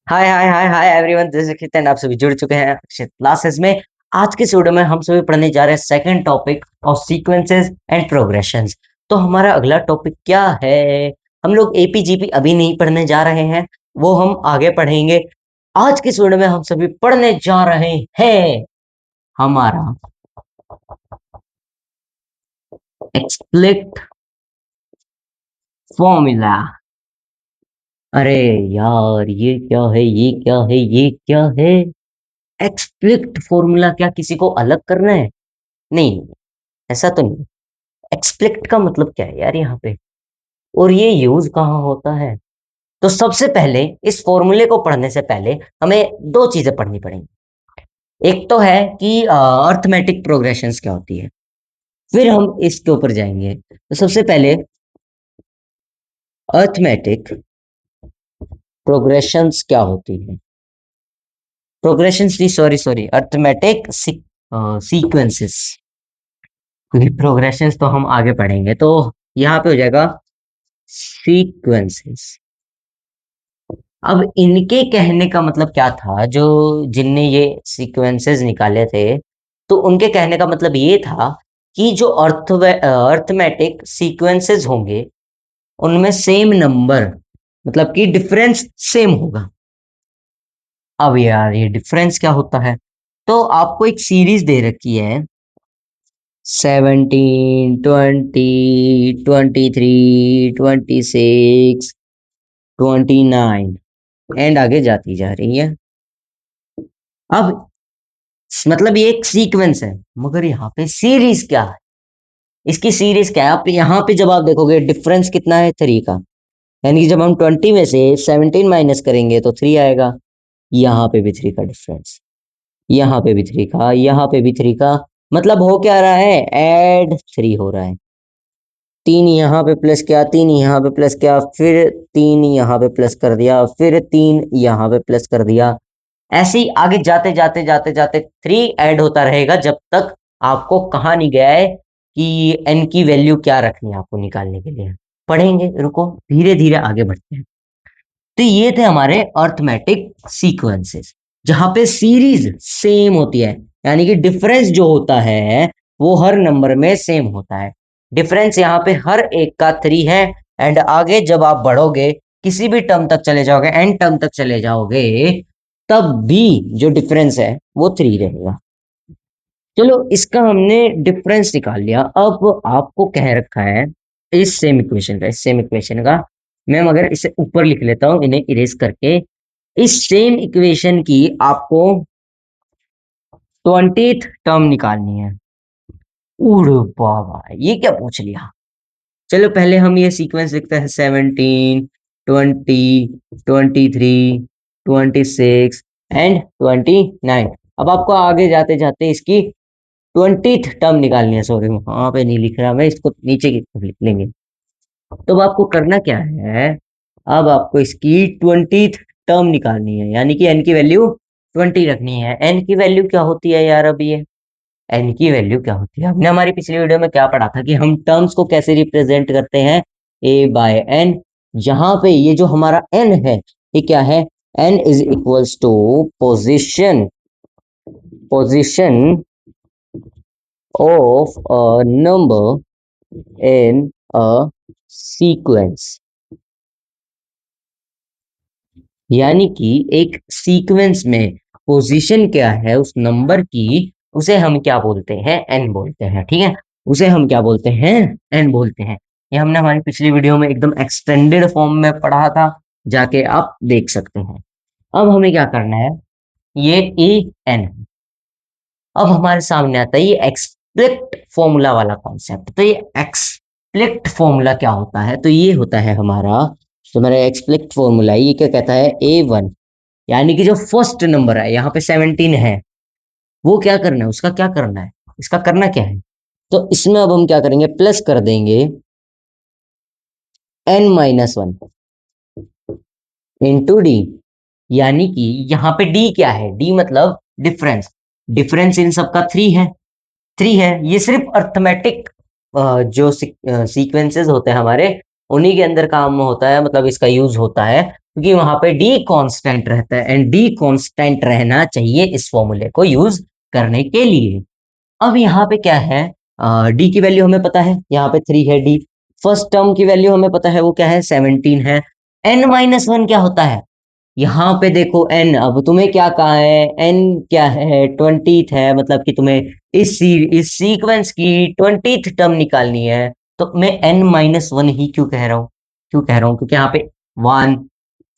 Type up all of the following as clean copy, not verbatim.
Hi hi hi hi everyone, this is कितन। आप सभी जुड़ चुके हैं अक्षित क्लासेस में। आज के वीडियो में हम सभी पढ़ने जा रहे हैं second topic of sequences and progressions. तो हमारा अगला टॉपिक क्या है? हम लोग एपीजीपी अभी नहीं पढ़ने जा रहे हैं, वो हम आगे पढ़ेंगे। आज के वीडियो में हम सभी पढ़ने जा रहे हैं हमारा एक्सप्लिट फॉर्मूला। अरे यार, ये क्या है, ये क्या है, ये क्या है? एक्सप्लिट फॉर्मूला क्या किसी को अलग करना है? नहीं, ऐसा तो नहीं। एक्सप्लिक्ट का मतलब क्या है यार यहाँ पे, और ये यूज कहाँ होता है? तो सबसे पहले इस फॉर्मूले को पढ़ने से पहले हमें दो चीजें पढ़नी पड़ेंगी। एक तो है कि अर्थमेटिक प्रोग्रेशंस क्या होती है, फिर हम इसके ऊपर जाएंगे। तो सबसे पहले अर्थमेटिक प्रोग्रेशंस क्या होती है? प्रोग्रेशंस नहीं, सॉरी सॉरी, अर्थमेटिक सीक्वेंसेस, क्योंकि प्रोग्रेशंस तो हम आगे पढ़ेंगे। तो यहाँ पे हो जाएगा सीक्वेंसेस। अब इनके कहने का मतलब क्या था, जो जिनने ये सीक्वेंसेस निकाले थे, तो उनके कहने का मतलब ये था कि जो अर्थमेटिक सीक्वेंसेस होंगे उनमें सेम नंबर, मतलब कि डिफरेंस सेम होगा। अब यार, ये डिफरेंस क्या होता है? तो आपको एक सीरीज दे रखी है, 17, 20, 23, 26, 29 एंड आगे जाती जा रही है। अब मतलब ये एक सीक्वेंस है, मगर यहाँ पे सीरीज क्या है? इसकी सीरीज क्या है? आप यहाँ पे जब आप देखोगे डिफरेंस कितना है, 3 का। यानी कि जब हम 20 में से 17 माइनस करेंगे तो 3 आएगा। यहाँ पे भी 3 का डिफरेंस, यहाँ पे भी 3 का, यहाँ पे भी 3 का। मतलब हो क्या रहा है? ऐड 3 हो रहा है। 3 यहाँ पे प्लस किया, 3 यहाँ पे प्लस किया, फिर 3 यहाँ पे प्लस कर दिया, फिर 3 यहाँ पे प्लस कर दिया। ऐसे ही आगे जाते जाते जाते जाते 3 ऐड होता रहेगा, जब तक आपको कहा नहीं गया है कि n की वैल्यू क्या रखनी है आपको निकालने के लिए। पढ़ेंगे, रुको, धीरे धीरे आगे बढ़ते हैं। तो ये थे हमारे अर्थमेटिक सीक्वेंसेस, जहां पे सीरीज सेम होती है, यानी कि डिफरेंस जो होता है वो हर नंबर में सेम होता है। डिफरेंस यहाँ पे हर एक का 3 है। एंड आगे जब आप बढ़ोगे, किसी भी टर्म तक चले जाओगे, एन टर्म तक चले जाओगे, तब भी जो डिफरेंस है वो 3 रहेगा। चलो, इसका हमने डिफरेंस निकाल लिया। अब आपको कह रखा है इस सेम इक्वेशन का मैं मगर इसे ऊपर लिख लेता हूं, इन्हें इरेज करके। इस सेम इक्वेशन की आपको 20th टर्म निकालनी है। उड़ बाबा, ये क्या पूछ लिया? चलो, पहले हम ये सीक्वेंस लिखते हैं, 17, 20, 23, 26 एंड 29। अब आपको आगे जाते जाते इसकी 20th टर्म निकालनी है। सॉरी, वहां पे नहीं लिख रहा मैं, इसको नीचे की तरफ लिख लेंगे। तो अब आपको करना क्या है? अब आपको इसकी 20th टर्म निकालनी है, यानी कि एन की वैल्यू 20 रखनी है। एन की वैल्यू क्या होती है यार? अभी ये एन की वैल्यू क्या होती है? हमने हमारी पिछली वीडियो में क्या पढ़ा था कि हम टर्म्स को कैसे रिप्रेजेंट करते हैं, ए बाय एन। जहां पे ये जो हमारा एन है, ये क्या है? N is equals to position position of a number in a sequence। यानी कि एक सीक्वेंस में पोजीशन क्या है उस नंबर की, उसे हम क्या बोलते हैं? एन बोलते हैं। ठीक है, उसे हम क्या बोलते हैं? एन बोलते हैं। ये हमने हमारी पिछली वीडियो में एकदम एक्सटेंडेड फॉर्म में पढ़ा था, जाके आप देख सकते हैं। अब हमें क्या करना है? ये ए एन। अब हमारे सामने आता है ये एक्सप्लिक्ट फॉर्मूला वाला कॉन्सेप्ट। तो ये एक्सप्लिक्ट फॉर्मूला क्या होता है? तो ये होता है हमारा, जो हमारा एक्सप्लिक्ट फॉर्मूला है, ये क्या कहता है? A1, यानी कि जो फर्स्ट नंबर है, यहाँ पे 17 है, वो क्या करना है? उसका क्या करना है? इसका करना क्या है? तो इसमें अब हम क्या करेंगे? प्लस कर देंगे n-1 इंटू डी। यानी कि यहाँ पे डी क्या है? डी मतलब डिफरेंस। डिफरेंस इन सबका 3 है। 3 है, ये सिर्फ अर्थमेटिक जो सीक्वेंसेस होते हैं हमारे, उन्हीं के अंदर काम होता है, मतलब इसका यूज होता है। क्योंकि वहां पे डी कांस्टेंट रहता है एंड डी कांस्टेंट रहना चाहिए इस फॉर्मूले को यूज करने के लिए। अब यहाँ पे क्या है, डी की वैल्यू हमें पता है, यहाँ पे 3 है डी। फर्स्ट टर्म की वैल्यू हमें पता है, वो क्या है 17 है। n माइनस वन क्या होता है, यहाँ पे देखो n, अब तुम्हें क्या कहा है, n क्या है 20th है, मतलब कि तुम्हें इस सीक्वेंस की 20th टर्म निकालनी है। तो मैं n माइनस वन ही क्यों कह रहा हूँ, क्योंकि यहाँ पे 1,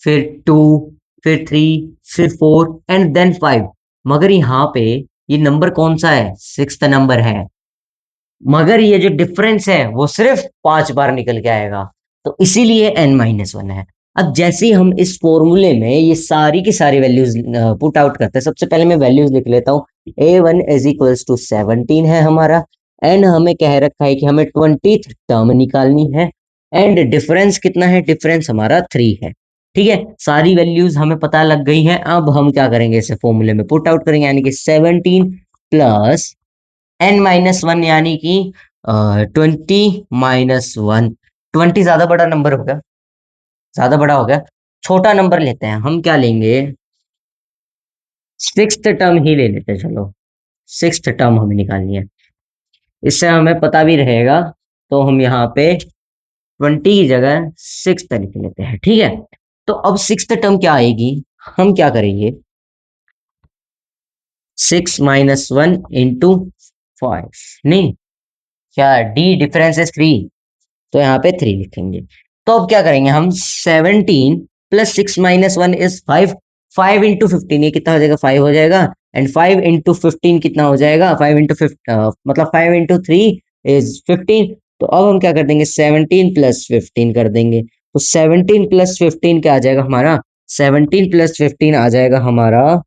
फिर 2, फिर 3, फिर 4 एंड देन 5। मगर यहाँ पे ये नंबर कौन सा है, 6th नंबर है, मगर ये जो डिफरेंस है वो सिर्फ 5 बार निकल के आएगा, तो इसीलिए n माइनस वन है। अब जैसे ही हम इस फॉर्मूले में ये सारी की सारी वैल्यूज पुट आउट करते हैं, सबसे पहले मैं वैल्यूज लिख लेता हूँ। a1 इज इक्वल्स टू 17 है हमारा, एंड हमें कह रखा है कि हमें 20th टर्म निकालनी है, एंड डिफरेंस कितना है, डिफरेंस हमारा 3 है। ठीक है, सारी वैल्यूज हमें पता लग गई हैं। अब हम क्या करेंगे, इसे फॉर्मूले में पुट आउट करेंगे, यानी कि 17 प्लस n माइनस वन, यानी कि 20 - 1। 20 ज्यादा बड़ा नंबर हो गया, ज्यादा बड़ा हो गया, छोटा नंबर लेते हैं, हम क्या लेंगे, 6th टर्म ही ले लेते हैं, चलो 6th टर्म हमें निकालनी है, इससे हमें पता भी रहेगा। तो हम यहाँ पे 20 की जगह 6th लिख लेते हैं, ठीक है। तो अब 6th टर्म क्या आएगी, हम क्या करेंगे, 6 - 1 × 5, नहीं, क्या डी डिफरेंस इज 3, तो यहाँ पे 3 लिखेंगे। तो अब क्या करेंगे हम, 17 प्लस 6 - 1 इज 5, 5 × 15 ये कितना हो जाएगा, 5 हो जाएगा, एंड 5 × 15 कितना हो जाएगा, 5 × 5 मतलब 5 × 3 इज 15। तो अब हम क्या कर देंगे, 17 + 15 कर देंगे, तो 17 + 15 क्या आ जाएगा हमारा, 17 + 15 आ जाएगा हमारा,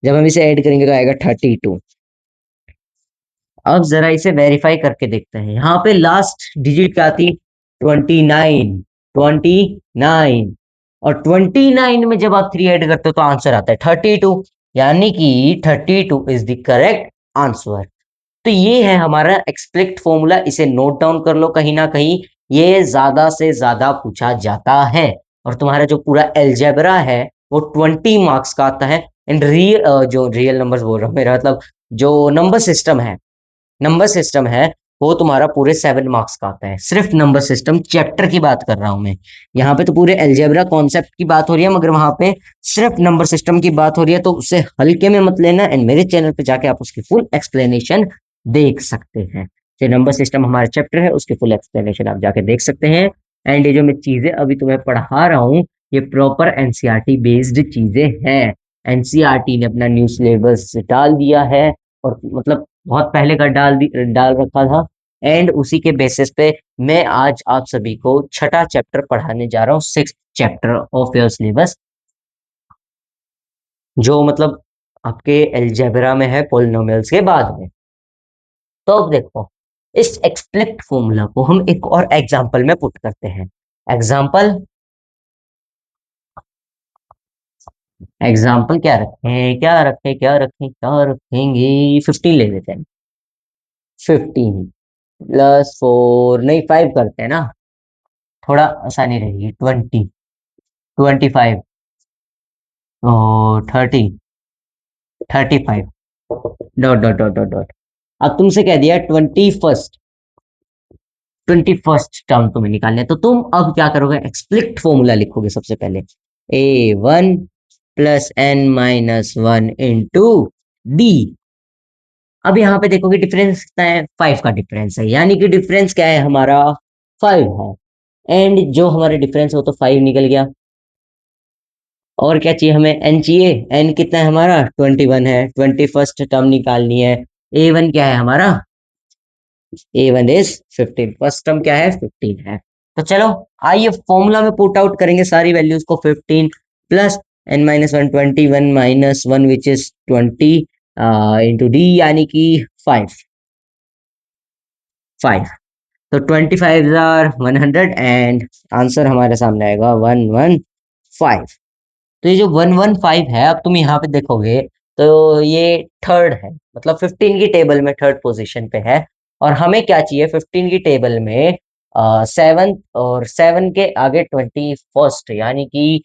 जब हम इसे ऐड करेंगे तो आएगा 32। अब जरा इसे वेरीफाई करके देखते हैं, यहाँ पे लास्ट डिजिट क्या थी, 29, 29, और 29 में जब आप 3 ऐड करते हो तो आंसर आता है 32, यानी कि 32 इज द करेक्ट आंसर। तो ये है हमारा एक्सप्लिक्ट फॉर्मूला, इसे नोट डाउन कर लो कहीं ना कहीं, ये ज्यादा से ज्यादा पूछा जाता है, और तुम्हारा जो पूरा एल्जेब्रा है वो 20 मार्क्स का आता है। एंड जो रियल नंबर्स बोल रहा हूँ, मेरा मतलब जो नंबर सिस्टम है वो तुम्हारा पूरे 7 मार्क्स का आता है, सिर्फ नंबर सिस्टम चैप्टर की बात कर रहा हूं मैं। यहाँ पे तो पूरे एल्जेब्रा कॉन्सेप्ट की बात हो रही है, मगर वहां पे सिर्फ नंबर सिस्टम की बात हो रही है, तो उसे हल्के में मत लेना, एंड मेरे चैनल पे जाके आप उसकी फुल एक्सप्लेनेशन देख सकते हैं। जो नंबर सिस्टम हमारा चैप्टर है उसकी फुल एक्सप्लेनेशन आप जाके देख सकते हैं। एंड ये जो मैं चीजें अभी तुम्हें पढ़ा रहा हूँ, ये प्रॉपर एनसीईआरटी बेस्ड चीजें हैं। एनसीईआरटी ने अपना न्यू सिलेबस डाल दिया है, और मतलब बहुत पहले का डाल रखा था, एंड उसी के बेसिस पे मैं आज आप सभी को छठा चैप्टर पढ़ाने जा रहा हूँ, 6th chapter of your syllabus, जो मतलब आपके एल्जेब्रा में है पोलिनोमियल्स के बाद में। तो अब देखो, इस एक्सप्लिक्ट फॉर्मूला को हम एक और एग्जांपल में पुट करते हैं। एग्जांपल एग्जांपल क्या रखेंगे, 15 ले लेते हैं, 15 +4, नहीं 5 करते हैं ना, थोड़ा आसानी रहेगी, 25 और 35, dot dot dot dot dot. अब तुमसे कह दिया 21st टर्म तुम्हें निकालना है, तो तुम अब क्या करोगे, एक्सप्लिक्ट फॉर्मूला लिखोगे सबसे पहले, a1 + n - 1 × d। अब यहाँ पे देखोगे डिफरेंस कितना है, 5 का डिफरेंस है, यानी कि डिफरेंस क्या है हमारा, 5 है, एंड जो हमारे डिफरेंस हो तो 5 निकल गया। और क्या चाहिए हमें, n चाहिए, n कितना है हमारा, 21 है, 21st टर्म निकालनी है। a1 क्या है हमारा, a1 इज 15, फर्स्ट टर्म क्या है, 15 है। तो चलो आइए फॉर्मूला में पुट आउट करेंगे सारी वैल्यूज को, 15 plus n - 1, 21 - 1 which is 20 into D, यानी कि 5, तो 25 * 100, एंड आंसर हमारे सामने आएगा 115। तो ये जो 115 है, अब तुम यहाँ पे देखोगे तो ये थर्ड है, मतलब 15 की टेबल में थर्ड पोजीशन पे है, और हमें क्या चाहिए 15 की टेबल में, 7 और 7 के आगे 21st, यानी कि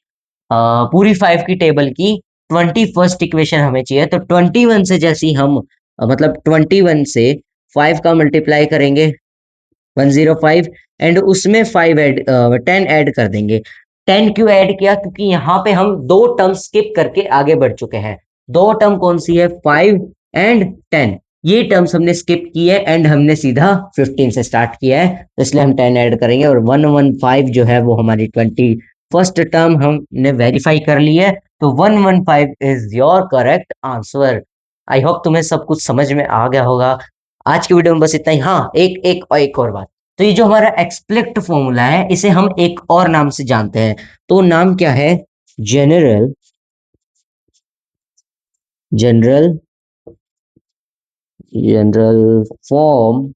पूरी 5 की टेबल की 21st इक्वेशन हमें चाहिए। तो 21 से जैसे ही हम मतलब 21 से 5 का मल्टीप्लाई करेंगे 105, एंड उसमें 10 ऐड कर देंगे। 10 क्यों ऐड किया? क्योंकि यहाँ पे हम दो टर्म स्किप करके आगे बढ़ चुके हैं। दो टर्म कौन सी है? 5 एंड 10। ये टर्म्स हमने स्किप की है एंड हमने सीधा 15 से स्टार्ट किया है, तो इसलिए हम 10 ऐड करेंगे। और 115 जो है वो हमारी 21st टर्म हमने वेरीफाई कर ली है, तो 115 is your correct answer. I hope तुम्हें सब कुछ समझ में आ गया होगा। आज की वीडियो में बस इतना ही। हाँ, एक और बात। तो ये जो हमारा एक्सप्लिक्ट फॉर्मूला है, इसे हम एक और नाम से जानते हैं। तो नाम क्या है? General general general form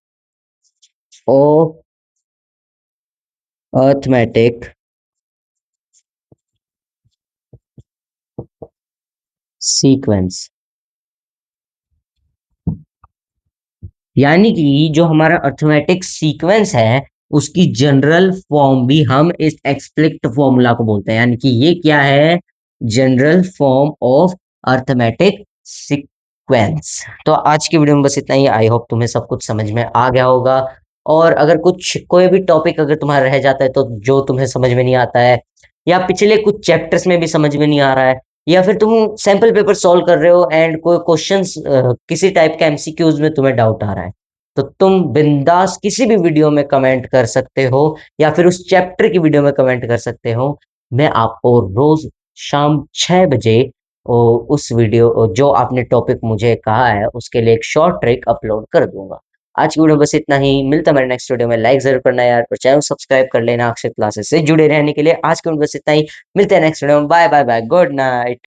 of arithmetic sequence. यानी कि जो हमारा अर्थमेटिक सीक्वेंस है, उसकी जनरल फॉर्म भी हम इस एक्सप्लिक्ट फॉर्मूला को बोलते हैं। यानी कि ये क्या है? General form of arithmetic sequence. तो आज की वीडियो में बस इतना ही। आई होप तुम्हें सब कुछ समझ में आ गया होगा। और अगर कुछ कोई भी टॉपिक अगर तुम्हारा रह जाता है, तो जो तुम्हें समझ में नहीं आता है, या पिछले कुछ चैप्टर्स में भी समझ में नहीं आ रहा है, या फिर तुम सैंपल पेपर सॉल्व कर रहे हो एंड कोई क्वेश्चंस किसी टाइप के एमसीक्यूज में तुम्हें डाउट आ रहा है, तो तुम बिंदास किसी भी वीडियो में कमेंट कर सकते हो, या फिर उस चैप्टर की वीडियो में कमेंट कर सकते हो। मैं आपको रोज शाम 6 बजे उस वीडियो जो आपने टॉपिक मुझे कहा है उसके लिए एक शॉर्ट ट्रिक अपलोड कर दूंगा। आज की वीडियो बस इतना ही। मिलता है मेरे नेक्स्ट वीडियो में। लाइक जरूर करना यार, और चैनल सब्सक्राइब कर लेना अक्षर क्लासेस से जुड़े रहने के लिए। आज की वीडियो बस इतना ही। मिलते हैं नेक्स्ट वीडियो में। Bye bye bye, good night.